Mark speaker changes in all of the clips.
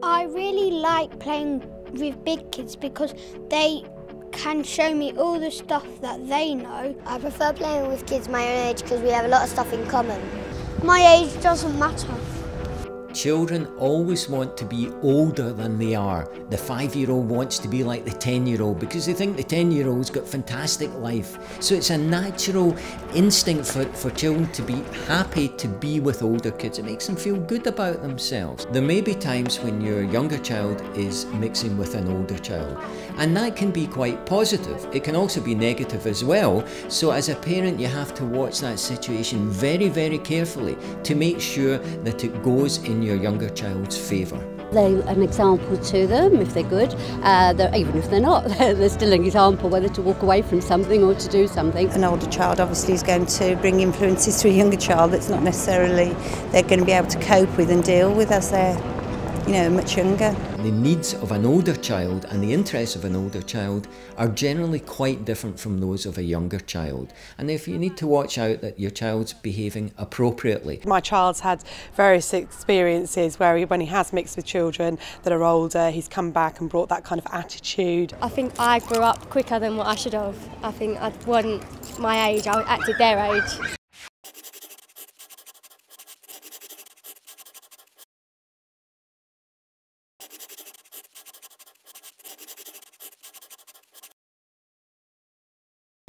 Speaker 1: I really like playing with big kids because they can show me all the stuff that they know.
Speaker 2: I prefer playing with kids my own age because we have a lot of stuff in common.
Speaker 1: My age doesn't matter.
Speaker 3: Children always want to be older than they are. The 5-year-old wants to be like the 10-year-old because they think the 10-year-old's got fantastic life. So it's a natural instinct for children to be happy to be with older kids. It makes them feel good about themselves. There may be times when your younger child is mixing with an older child, and that can be quite positive. It can also be negative as well. So as a parent, you have to watch that situation very, very carefully to make sure that it goes in your younger child's favour.
Speaker 4: They're an example to them if they're good, even if they're not, they're still an example whether to walk away from something or to do something.
Speaker 5: An older child obviously is going to bring influences to a younger child that's not necessarily they're going to be able to cope with and deal with as they're much younger.
Speaker 3: The needs of an older child and the interests of an older child are generally quite different from those of a younger child. And if you need to watch out that your child's behaving appropriately.
Speaker 6: My child's had various experiences where when he has mixed with children that are older, he's come back and brought that kind of attitude.
Speaker 7: I think I grew up quicker than what I should have. I think I wasn't my age, I acted their age.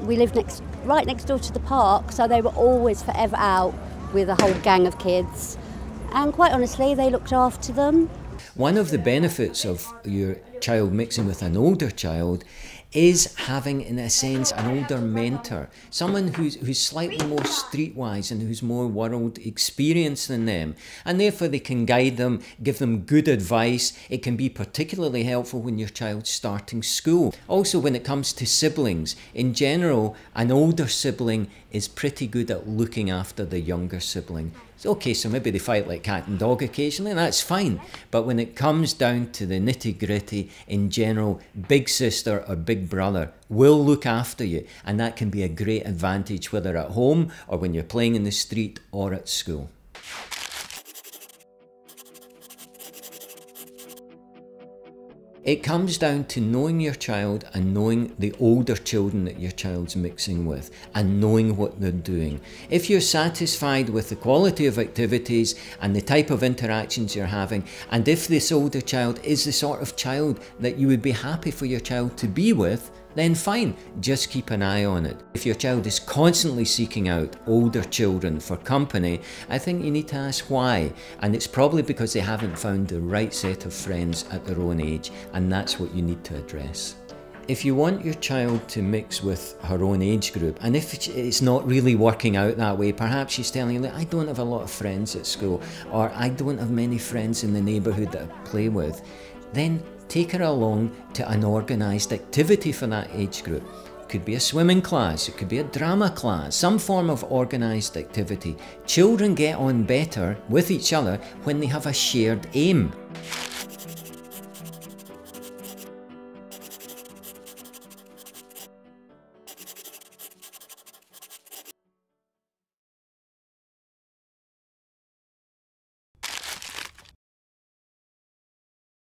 Speaker 4: We lived right next door to the park, so they were always forever out with a whole gang of kids. And quite honestly, they looked after them.
Speaker 3: One of the benefits of your child mixing with an older child is having, in a sense, an older mentor, someone who's slightly more streetwise and who's more world experienced than them, and therefore they can guide them, give them good advice. It can be particularly helpful when your child's starting school. Also, when it comes to siblings, in general, an older sibling is pretty good at looking after the younger sibling. Okay, so maybe they fight like cat and dog occasionally, and that's fine. But when it comes down to the nitty-gritty, in general, big sister or big brother will look after you, and that can be a great advantage whether at home or when you're playing in the street or at school. It comes down to knowing your child and knowing the older children that your child's mixing with and knowing what they're doing. If you're satisfied with the quality of activities and the type of interactions you're having, and if this older child is the sort of child that you would be happy for your child to be with, then fine, just keep an eye on it. If your child is constantly seeking out older children for company, I think you need to ask why. And it's probably because they haven't found the right set of friends at their own age, and that's what you need to address. If you want your child to mix with her own age group, and if it's not really working out that way, perhaps she's telling you, I don't have a lot of friends at school, or I don't have many friends in the neighbourhood that I play with, then take her along to an organised activity for that age group. It could be a swimming class, it could be a drama class, some form of organised activity. Children get on better with each other when they have a shared aim.